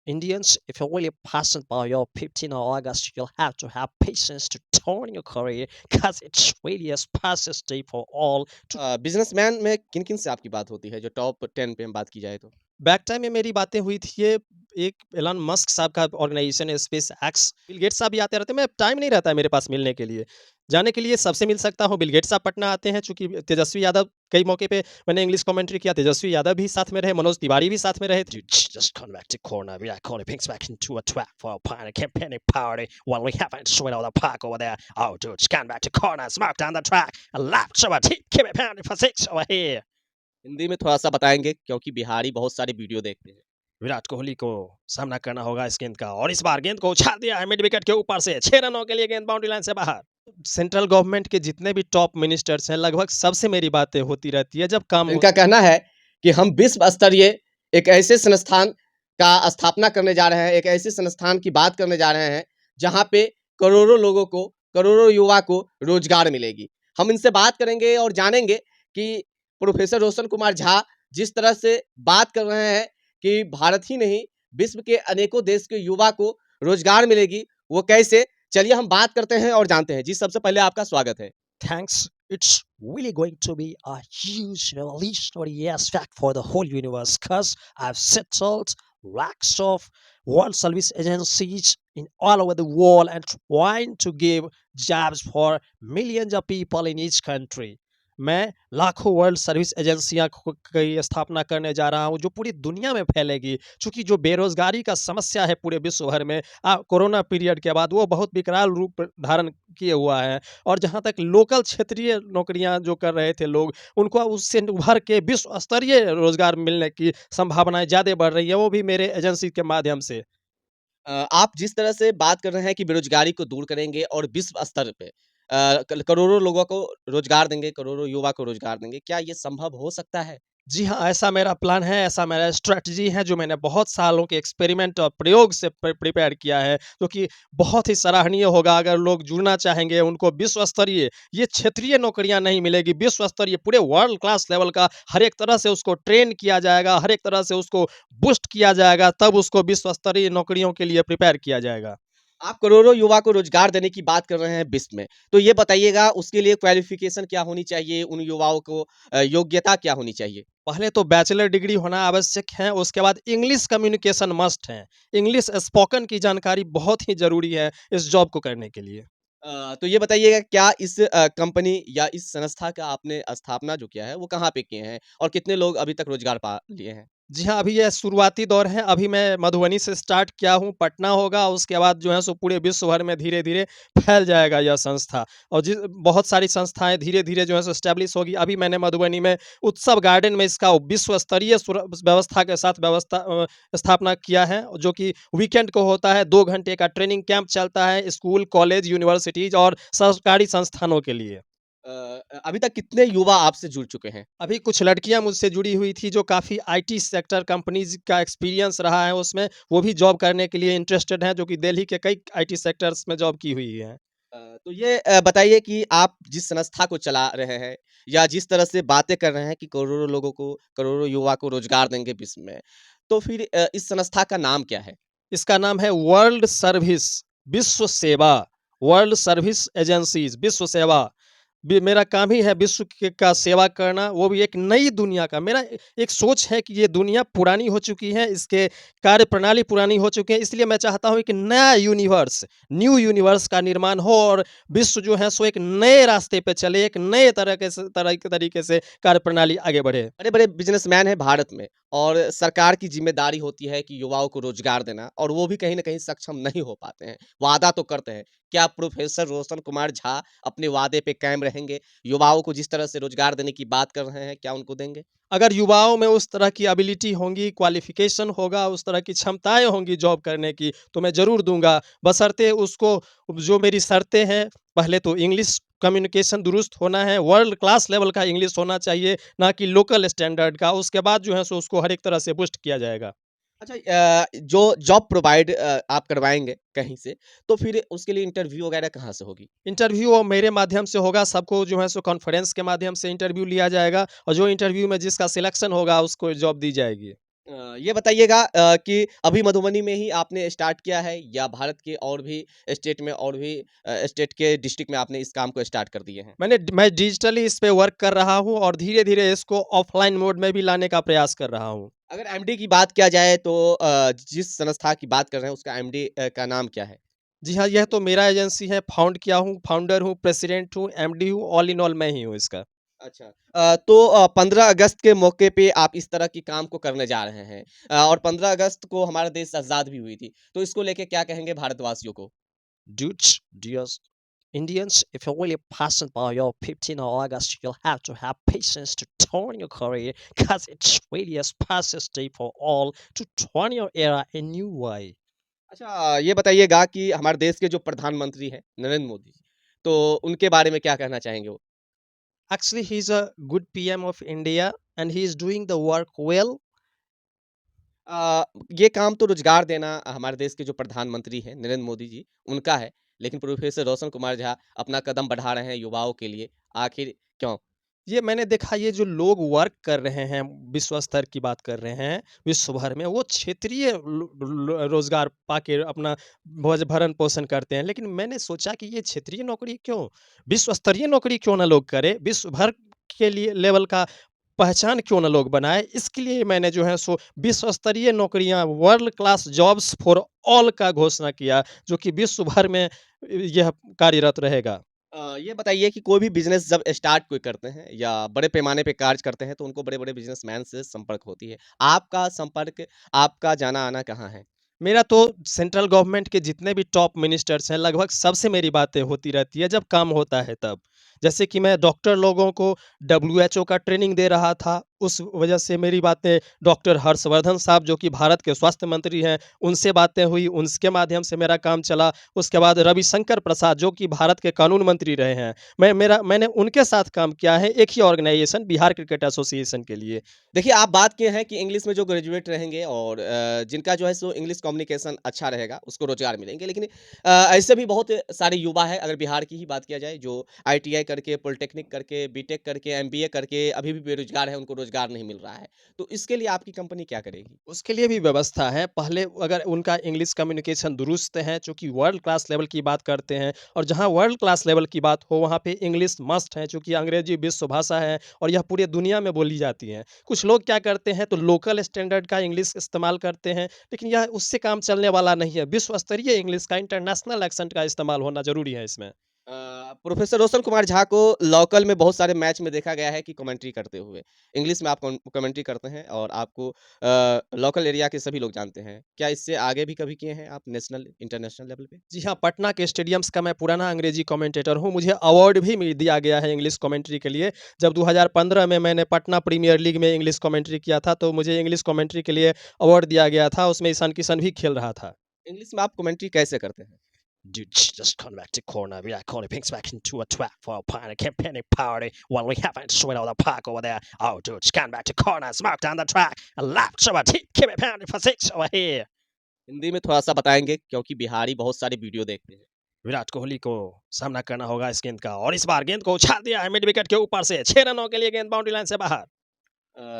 Indians, if you're really passionate about your 15th of August, you'll have to have patience to turn your career because it's really a passes day for all. Businessman में किन-किन से आपकी बात होती है, जो top 10 पे हम बात की जाए तो? बैक टाइम में मेरी बातें हुई थी ये एक एलन मस्क साहब का ऑर्गेनाइजेशन है स्पेस एक्स। बिल गेट्स साहब भी आते रहते हैं, मैं टाइम नहीं रहता है मेरे पास मिलने के लिए। जाने के लिए सबसे मिल सकता हूँ, बिल गेट्स साहब पटना आते हैं चूँकि तेजस्वी यादव कई मौके पे मैंने इंग्लिश कमेंट्री किया, तेजस्वी यादव भी साथ में रहे, मनोज तिवारी भी साथ में रहे। Just come back to corner, we are calling things back into a track for a party, campaigning party while we haven't sweat all the park over there. Oh dude, come back to corner, smoke down the track, a lap to a tip, keep it pounding for six over here. Hindi में थोड़ा-सा बताएँगे क्योंकि बिहारी बहुत सारे video देखते हैं। विराट कोहली को सामना करना होगा इस गेंद का और इस बार गेंद को उछाल दिया है मिड विकेट के ऊपर से 6 रनों के लिए गेंद बाउंड्री लाइन से बाहर। सेंट्रल गवर्नमेंट के जितने भी टॉप मिनिस्टर्स हैं लगभग सबसे मेरी बातें होती रहती है जब काम इनका कहना है कि हम विश्व स्तरीय एक ऐसे संस्थान का स्थापना करने जा रहे हैं, एक ऐसे संस्थान की बात करने जा रहे हैं, जहाँ पे करोड़ों लोगों को, करोड़ों युवा को रोजगार मिलेगी। हम इनसे बात करेंगे और जानेंगे कि प्रोफेसर रोशन कुमार झा जिस तरह से बात कर रहे हैं कि भारत ही नहीं, विश्व के अनेकों देश के युवा को रोजगार मिलेगी, वो कैसे? चलिए हम बात करते हैं और जानते हैं। जी, सबसे पहले आपका स्वागत है। thanks, it's really going to be a huge revolutionary aspect for the whole universe because I've settled lakhs of world service agencies in all over the world and trying to give jobs for millions of people in each country. मैं लाखों world service एजेंसियां की स्थापना करने जा रहा हूं जो पूरी दुनिया में फैलेगी क्योंकि जो बेरोजगारी का समस्या है पूरे विश्व भर में कोरोना पीरियड के बाद वो बहुत विकराल रूप धारण किए हुआ है और जहां तक लोकल क्षेत्रीय नौकरियां जो कर रहे थे लोग उनको उससे उभर के विश्व स्तरीय रोजगार मिलने की संभावनाएं ज़्यादा बढ़ रही है वो भी मेरे एजेंसी के माध्यम से। आप जिस तरह से बात कर रहे हैं कि बेरोज़गारी को दूर करेंगे और विश्व स्तर पे कल करोड़ों लोगों को रोज़गार देंगे, करोड़ों युवा को रोज़गार देंगे, क्या ये संभव हो सकता है? जी हाँ, ऐसा मेरा प्लान है, ऐसा मेरा स्ट्रैटेजी है जो मैंने बहुत सालों के एक्सपेरिमेंट और प्रयोग से प्रिपेयर किया है, जो कि बहुत ही सराहनीय होगा अगर लोग जुड़ना चाहेंगे, उनको विश्व स्तरीय ये क्षेत्रीय नौकरियाँ नहीं मिलेगी, विश्व स्तरीय पूरे वर्ल्ड क्लास लेवल का हर एक तरह से उसको ट्रेन किया जाएगा, हर एक तरह से उसको बूस्ट किया जाएगा, तब उसको विश्व स्तरीय नौकरियों के लिए प्रिपेयर किया जाएगा। आप करोड़ों युवा को रोज़गार देने की बात कर रहे हैं विश्व में, तो ये बताइएगा उसके लिए क्वालिफ़िकेशन क्या होनी चाहिए? उन युवाओं को योग्यता क्या होनी चाहिए? पहले तो बैचलर डिग्री होना आवश्यक है, उसके बाद इंग्लिश कम्युनिकेशन मस्ट है। इंग्लिश स्पोकन की जानकारी बहुत ही ज़रूरी है इस जॉब को करने के लिए। तो ये बताइएगा क्या इस कंपनी या इस संस्था का आपने स्थापना जो किया है, वो कहाँ पे किए हैं? और कितने लोग अभी तक रोज़गार पा लिए हैं? जी हाँ, अभी ये शुरुआती दौर है, अभी मैं मधुबनी से स्टार्ट किया हूँ, पटना होगा, उसके बाद जो है सो पूरे विश्व भर में धीरे-धीरे फैल जाएगा यह संस्था और बहुत सारी संस्थाएँ धीरे-धीरे जो है सो एस्टेब्लिश होगी। अभी मैंने मधुबनी में उत्सव गार्डन में इसका विश्व स्तरीय व्यवस्था के साथ स्थापना किया है, जो कि वीकेंड को होता है, 2 घंटे का ट्रेनिंग कैंप चलता है, स्कूल, कॉलेज, यूनिवर्सिटीज़ और सरकारी संस्थानों के लिए। अभी तक कितने युवा आपसे जुड़ चुके हैं? अभी कुछ लड़कियां मुझसे जुड़ी हुई थी जो काफ़ी आईटी सेक्टर कंपनीज का एक्सपीरियंस रहा है उसमें, वो भी जॉब करने के लिए इंटरेस्टेड हैं, जो कि दिल्ली के कई आईटी सेक्टर्स में जॉब की हुई हैं। तो ये बताइए कि आप जिस संस्था को चला रहे हैं या जिस तरह से बातें कर रहे हैं कि करोड़ों लोगों को, करोड़ों युवा को रोज़गार देंगे विश्व में, तो फिर इस संस्था का नाम क्या है? इसका नाम है वर्ल्ड सर्विस, विश्व सेवा, वर्ल्ड सर्विस एजेंसीज, विश्व सेवा। मेरा काम ही है विश्व का सेवा करना, वो भी एक नई दुनिया का। मेरा एक सोच है कि ये दुनिया पुरानी हो चुकी है, इसके कार्य प्रणाली पुरानी हो चुकी है, इसलिए मैं चाहता हूँ कि नया यूनिवर्स, न्यू यूनिवर्स का निर्माण हो और विश्व जो है सो एक नए रास्ते पे चले, एक नए तरीके से कार्य प्रणाली आगे बढ़े। बड़े-बड़े बिज़नेसमैन हैं भारत में और सरकार की ज़िम्मेदारी होती है कि युवाओं को रोज़गार देना और वो भी कहीं न कहीं सक्षम नहीं हो पाते हैं। वादा तो करते हैं। क्या प्रोफ़ेसर रोशन कुमार झा अपने वादे पे कायम रहेंगे? युवाओं को जिस तरह से रोज़गार देने की बात कर रहे हैं, क्या उनको देंगे? अगर युवाओं में उस तरह की एबिलिटी होंगी, क्वालिफ़िकेशन होगा, उस तरह की क्षमताएँ होंगी जॉब करने की, तो मैं ज़रूर दूँगा। बशर्ते उसको जो मेरी शर्तें हैं, पहले तो इंग्लिश कम्युनिकेशन दुरुस्त होना है, वर्ल्ड क्लास लेवल का इंग्लिश होना चाहिए, ना कि लोकल स्टैंडर्ड का। उसके बाद जो है सो उसको हर एक तरह से बूस्ट किया जाएगा। अच्छा जो जॉब प्रोवाइड आप करवाएँगे कहीं से, तो फिर उसके लिए इंटरव्यू वगैरह कहाँ से होगी? इंटरव्यू वो मेरे माध्यम से होगा, सबको जो है सो कॉन्फ्रेंस के माध्यम से इंटरव्यू लिया जाएगा और जो इंटरव्यू में जिसका सिलेक्शन होगा, उसको जॉब दी जाएगी। ये बताइएगा कि अभी मधुबनी में ही आपने स्टार्ट किया है या भारत के और भी स्टेट में और भी स्टेट के डिस्ट्रिक्ट में आपने इस काम को स्टार्ट कर दिए हैं? मैं डिजिटली इस पे वर्क कर रहा हूँ और धीरे-धीरे इसको ऑफ़लाइन मोड में भी लाने का प्रयास कर रहा हूँ। अगर एमडी की बात किया जाए तो जिस संस्था की बात कर रहे हैं उसका एमडी का नाम क्या है? जी हाँ, यह तो मेरा एजेंसी है, फाउंड किया हूँ, फाउंडर हूँ, प्रेसिडेंट हूँ, एमडी हूँ, ऑल इन ऑल मैं ही हूँ इसका। अच्छा। तो 15 अगस्त के मौके पे आप इस तरह की काम को करने जा रहे हैं और 15 अगस्त को हमारा देश आज़ाद भी हुई थी। तो इसको लेके क्या कहेंगे भारतवासियों को? Dudes, dears Indians, if you're really passionate about your 15th of August, you'll have to have patience to turn your career because it's really a precious day for all to turn your era a new way. अच्छा, ये बताइएगा कि हमारे देश के जो प्रधानमंत्री हैं, नरेंद्र मोदी जी, तो उनके बारे में क्या कहना चाहेंगे वो? Actually, he's a good PM of India and he's doing the work well. ये काम तो रोज़गार देना हमारे देश के जो प्रधानमंत्री हैं, नरेंद्र मोदी जी, उनका है। लेकिन प्रोफ़ेसर रोशन कुमार झा अपना कदम बढ़ा रहे हैं युवाओं के लिए, आखिर क्यों? ये मैंने देखा ये जो लोग वर्क कर रहे हैं, विश्व स्तर की बात कर रहे हैं, विश्व भर में वो क्षेत्रीय रोज़गार पाके अपना भोज भरण-पोषण करते हैं। लेकिन मैंने सोचा कि ये क्षेत्रीय नौकरी क्यों? विश्व स्तरीय नौकरी क्यों ना लोग करें? विश्व भर के लिए लेवल का पहचान क्यों ना लोग बनाएँ? इसके लिए मैंने जो है सो विश्व स्तरीय नौकरियाँ world class jobs for all का घोषणा किया, जो कि विश्व भर में यह कार्यरत रहेगा। ये बताइए कि कोई भी बिज़नेस जब स्टार्ट कोई करते हैं या बड़े पैमाने पे कार्य करते हैं, तो उनको बड़े-बड़े बिज़नेसमैन से संपर्क होती है। आपका संपर्क, आपका जाना-आना कहाँ है? मेरा तो सेंट्रल गवर्नमेंट के जितने भी टॉप मिनिस्टर्स हैं, लगभग सबसे मेरी बातें होती रहती है जब काम होता है तब। जैसे कि मैं डॉक्टर लोगों को डब्ल्यूएचओ का ट्रेनिंग दे रहा था, उस वजह से मेरी बातें डॉक्टर हर्षवर्धन साहब जो कि भारत के स्वास्थ्य मंत्री हैं, उनसे बातें हुई, उनके माध्यम से मेरा काम चला। उसके बाद रविशंकर प्रसाद जो कि भारत के कानून मंत्री रहे हैं, मैंने उनके साथ काम किया है एक ही ऑर्गनाइजेशन बिहार क्रिकेट एसोसिएशन के लिए। देखिए, आप बात किए हैं कि इंग्लिश में जो ग्रेजुएट रहेंगे और जिनका जो है सो इंग्लिश कम्युनिकेशन अच्छा रहेगा, उसको रोज़गार मिलेंगे। लेकिन ऐसे भी बहुत सारे युवा हैं, अगर बिहार की ही बात किया जाए, जो आईटीआई करके, पॉलिटेक्निक करके, बीटेक करके, एमबीए करके अभी भी बेरोज़गार हैं, उनको रोज़गार नहीं मिल रहा है। तो इसके लिए आपकी कंपनी क्या करेगी? उसके लिए भी व्यवस्था है। पहले अगर उनका इंग्लिश कम्युनिकेशन दुरुस्त है, चूँकि वर्ल्ड क्लास लेवल की बात करते हैं और जहाँ वर्ल्ड क्लास लेवल की बात हो, वहाँ पे इंग्लिश मस्ट है, चूँकि अंग्रेजी विश्व भाषा है और यह पूरी दुनिया में बोली जाती है। कुछ लोग क्या करते हैं, तो लोकल स्टैंडर्ड का इंग्लिश इस्तेमाल करते हैं, लेकिन यह उससे काम चलने वाला नहीं है। विश्व स्तरीय इंग्लिश का, इंटरनेशनल एक्सेंट का इस्तेमाल होना ज़रूरी है इसमें। प्रोफ़ेसर रोशन कुमार झा को लोकल में बहुत सारे मैच में देखा गया है कि कमेंट्री करते हुए। इंग्लिश में आप कमेंट्री करते हैं और आपको लोकल एरिया के सभी लोग जानते हैं। क्या इससे आगे भी कभी किए हैं आप नेशनल, इंटरनेशनल लेवल पे? जी हाँ, पटना के स्टेडियम्स का मैं पुराना अंग्रेजी कमेंटेटर हूँ। मुझे अवार्ड भी दिया गया है इंग्लिश कमेंट्री के लिए। जब 2015 में मैंने पटना प्रीमियर लीग में इंग्लिश कमेंट्री किया था, तो मुझे इंग्लिश कमेंट्री के लिए अवार्ड दिया गया था। उसमें ईशान किशन भी खेल रहा था। इंग्लिश में आप कमेंट्री कैसे करते हैं? Dude, just come back to corner. We are calling things back into a track for a pint of campaigning party while we haven't sweat on the park over there. Oh, dude, scan back to corner, smoke down the track, a lap to a team, keep it pounding for six over here. Hindi में थोड़ा-सा बताएँगे क्योंकि बिहारी बहुत सारे video देखते हैं। विराट कोहली को सामना करना होगा इस गेंद का और इस बार गेंद को उछाल दिया है मिड विकेट के ऊपर से 6 रनों के लिए गेंद बाउंड्री लाइन से बाहर।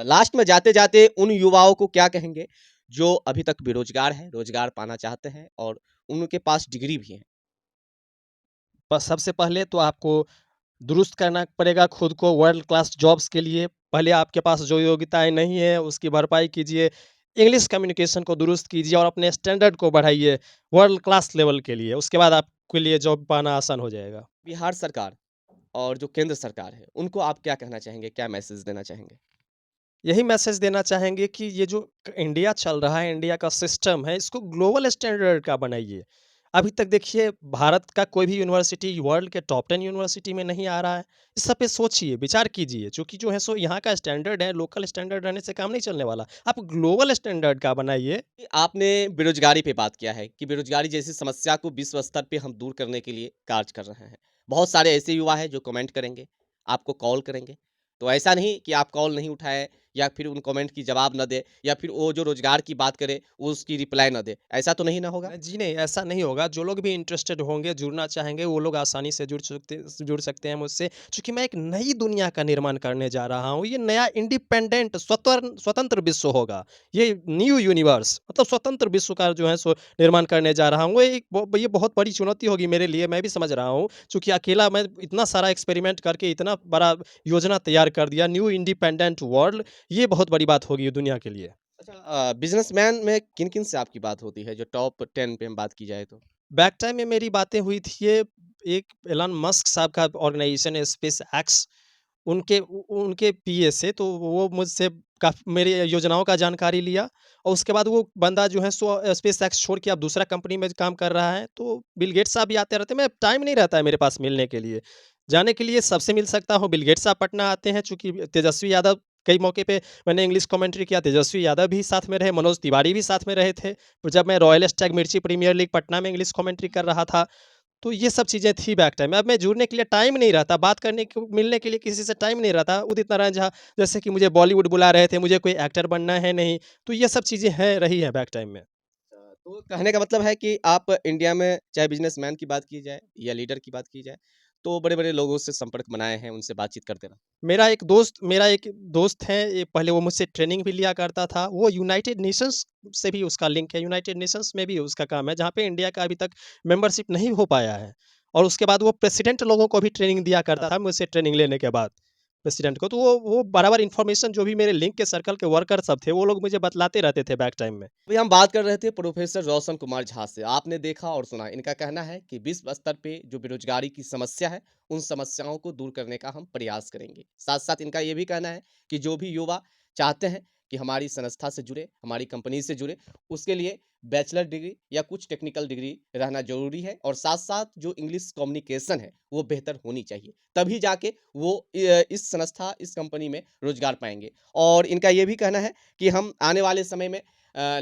लास्ट में जाते-जाते उन युवाओं को क्या कहेंगे जो अभी तक बेरोज़गार हैं, रोज़गार पाना चाहते हैं और उनके पास डिग्री भी है? बस सबसे पहले तो आपको दुरुस्त करना पड़ेगा खुद को वर्ल्ड क्लास जॉब्स के लिए। पहले आपके पास जो योग्यताएँ नहीं है उसकी भरपाई कीजिए। इंग्लिश कम्युनिकेशन को दुरुस्त कीजिए और अपने स्टैंडर्ड को बढ़ाइए वर्ल्ड क्लास लेवल के लिए। उसके बाद आपके लिए जॉब पाना आसान हो जाएगा। बिहार सरकार और जो केंद्र सरकार है, उनको आप क्या कहना चाहेंगे? क्या मैसेज देना चाहेंगे? यही मैसेज देना चाहेंगे कि ये जो इंडिया चल रहा है, इंडिया का सिस्टम है, इसको ग्लोबल स्टैंडर्ड का बनाइए। अभी तक देखिए भारत का कोई भी यूनिवर्सिटी वर्ल्ड के टॉप 10 यूनिवर्सिटी में नहीं आ रहा है। इस सब पे सोचिए, विचार कीजिए, चूँकि जो है सो यहाँ का स्टैंडर्ड है, लोकल स्टैंडर्ड रहने से काम नहीं चलने वाला। आप ग्लोबल स्टैंडर्ड का बनाइए। कि आपने बेरोज़गारी पे बात किया है कि बेरोज़गारी जैसी समस्या को विश्व स्तर पे हम दूर करने के लिए कार्य कर रहे हैं। बहुत सारे ऐसे युवा हैं जो कमेंट करेंगे, आपको कॉल करेंगे। तो ऐसा नहीं कि आप कॉल नहीं उठाए या फिर उन कमेंट की जवाब ना दे या फिर वो जो रोज़गार की बात करे, वो उसकी रिप्लाई ना दे। ऐसा तो नहीं ना होगा? जी नहीं, ऐसा नहीं होगा। जो लोग भी इंटरेस्टेड होंगे, जुड़ना चाहेंगे, वो लोग आसानी से जुड़ सकते हैं मुझसे। चूँकि मैं एक नई दुनिया का निर्माण करने जा रहा हूँ। ये नया इंडिपेंडेंट स्वतंत्र विश्व होगा। ये न्यू यूनिवर्स मतलब स्वतंत्र विश्व का जो है सो निर्माण करने जा रहा हूँ। ये बहुत बड़ी चुनौती होगी मेरे लिए, मैं भी समझ रहा हूँ। चूँकि अकेला मैं इतना सारा एक्सपेरिमेंट करके इतना बड़ा योजना तैयार कर दिया, न्यू इंडिपेंडेंट वर्ल्ड, ये बहुत बड़ी बात होगी दुनिया के लिए। अच्छा बिज़नेसमैन में किन-किन से आपकी बात होती है, जो टॉप 10 पे हम बात की जाए तो? बैक टाइम में मेरी बातें हुई थी ये एक एलन मस्क साहब का ऑर्गेनाइजेशन है स्पेस एक्स उनके पीए से तो वो मुझसे काफ़ी मेरी योजनाओं का जानकारी लिया और उसके बाद वो बंदा जो है सो स्पेस एक्स छोड़ के अब दूसरा कंपनी में काम कर रहा है तो बिल गेट्स साहब भी आते रहते हैं मैं टाइम नहीं रहता है मेरे पास मिलने के लिए जाने के लिए सबसे मिल सकता हूँ बिल गेट्स साहब पटना आते हैं चूंकि तेजस्वी यादव कई मौके पे मैंने इंग्लिश कमेंट्री किया तेजस्वी यादव भी साथ में रहे मनोज तिवारी भी साथ में रहे थे जब मैं रॉयल स्टैग मिर्ची प्रीमियर लीग पटना में इंग्लिश कमेंट्री कर रहा था तो ये सब चीज़ें थी बैक टाइम में। अब मैं जुड़ने के लिए टाइम नहीं रहता, बात करने को मिलने के लिए किसी से टाइम नहीं रहता। उदित नारायण झा जैसे कि मुझे बॉलीवुड बुला रहे थे, मुझे कोई एक्टर बनना है नहीं, तो ये सब चीज़ें हैं रही हैं बैक टाइम में। तो कहने का मतलब है कि आप इंडिया में चाहे बिज़नेसमैन की बात की जाए या लीडर की बात की जाए, तो बड़े-बड़े लोगों से संपर्क बनाए हैं, उनसे बातचीत करते रहा। मेरा एक दोस्त है, ये पहले वो मुझसे ट्रेनिंग भी लिया करता था। वो यूनाइटेड नेशंस से भी उसका लिंक है, यूनाइटेड नेशंस में भी उसका काम है, जहाँ पे इंडिया का अभी तक मेंबरशिप नहीं हो पाया है। और उसके बाद वो प्रेसिडेंट लोगों को भी ट्रेनिंग दिया करता था मुझसे ट्रेनिंग लेने के बाद, प्रेसिडेंट को। तो वो बराबर इन्फॉर्मेशन जो भी मेरे लिंक के सर्कल के वर्कर सब थे, वो लोग मुझे बतलाते रहते थे बैक टाइम में। अभी हम बात कर रहे थे प्रोफेसर रोशन कुमार झा से। आपने देखा और सुना, इनका कहना है कि विश्व स्तर पे जो बेरोज़गारी की समस्या है, उन समस्याओं को दूर करने का हम प्रयास करेंगे। साथ-साथ इनका ये भी कहना है कि जो भी युवा चाहते हैं कि हमारी संस्था से जुड़े, हमारी कंपनी से जुड़े, उसके लिए बैचलर डिग्री या कुछ टेक्निकल डिग्री रहना ज़रूरी है और साथ-साथ जो इंग्लिश कम्युनिकेशन है, वो बेहतर होनी चाहिए। तभी जाके वो इस संस्था, इस कंपनी में रोज़गार पाएँगे। और इनका ये भी कहना है कि हम आने वाले समय में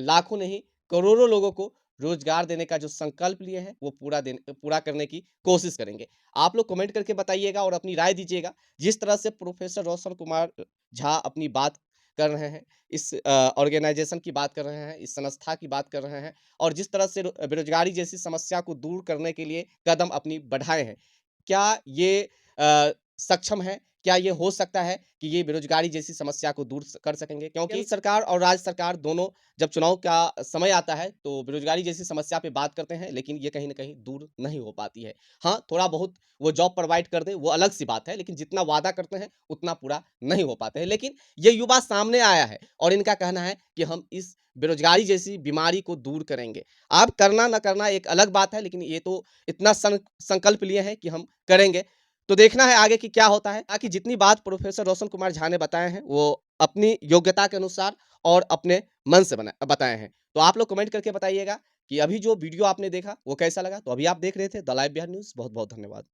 लाखों नहीं करोड़ों लोगों को रोजगार देने का जो संकल्प लिए हैं वो पूरा करने की कोशिश करेंगे। आप लोग कमेंट करके बताइएगा और अपनी राय दीजिएगा। जिस तरह से प्रोफेसर रोशन कुमार झा अपनी बात कर रहे हैं, इस ऑर्गेनाइजेशन की बात कर रहे हैं, इस संस्था की बात कर रहे हैं और जिस तरह से बेरोजगारी जैसी समस्या को दूर करने के लिए कदम अपनी बढ़ाए हैं। क्या ये सक्षम है? क्या ये हो सकता है कि ये बेरोज़गारी जैसी समस्या को दूर स कर सकेंगे? क्योंकि केंद्र सरकार और राज्य सरकार दोनों जब चुनाव का समय आता है, तो बेरोज़गारी जैसी समस्या पे बात करते हैं, लेकिन ये कहीं न कहीं दूर नहीं हो पाती है। हाँ, थोड़ा बहुत वो जॉब प्रोवाइड कर दें, वो अलग-सी बात है, लेकिन जितना वादा करते हैं, उतना पूरा नहीं हो पाते हैं। लेकिन ये युवा सामने आया है और इनका कहना है कि हम इस बेरोज़गारी जैसी बीमारी को दूर करेंगे। अब करना ना करना एक अलग बात है, लेकिन ये तो इतना संकल्प लिए हैं कि हम करेंगे। तो देखना है आगे कि क्या होता है। बाकी जितनी बात प्रोफ़ेसर रोशन कुमार झा ने बताए हैं, वो अपनी योग्यता के अनुसार और अपने मन से बताए हैं। तो आप लोग कमेंट करके बताइएगा कि अभी जो वीडियो आपने देखा, वो कैसा लगा? तो अभी आप देख रहे थे द लाइव बिहार न्यूज़। बहुत-बहुत धन्यवाद।